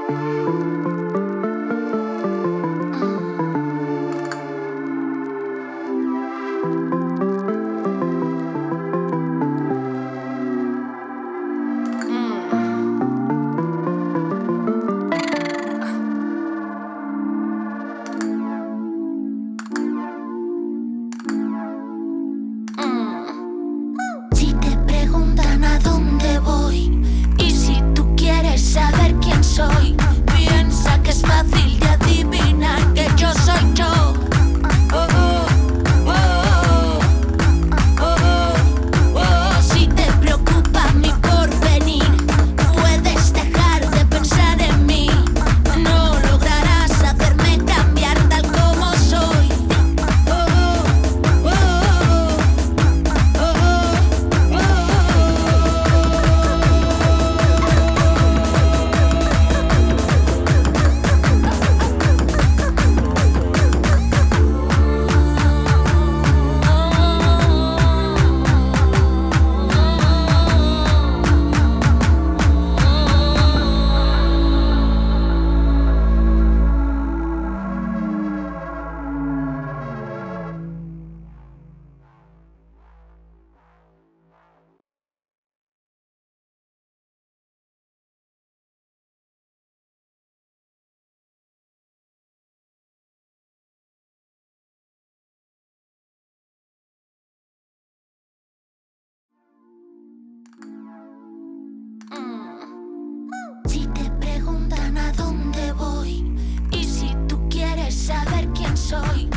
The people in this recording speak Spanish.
Si te preguntan a dónde voy y si tú quieres saber quién soy, piensa que es fácil de adivinar que yo soy yo. Oh, oh, oh, oh, oh, oh. Si te preocupa mi porvenir, puedes dejar de pensar en mí. No lograrás hacerme cambiar tal como soy. Oh, oh, oh, oh, oh, oh. Si te preguntan a dónde voy y si tú quieres saber quién soy,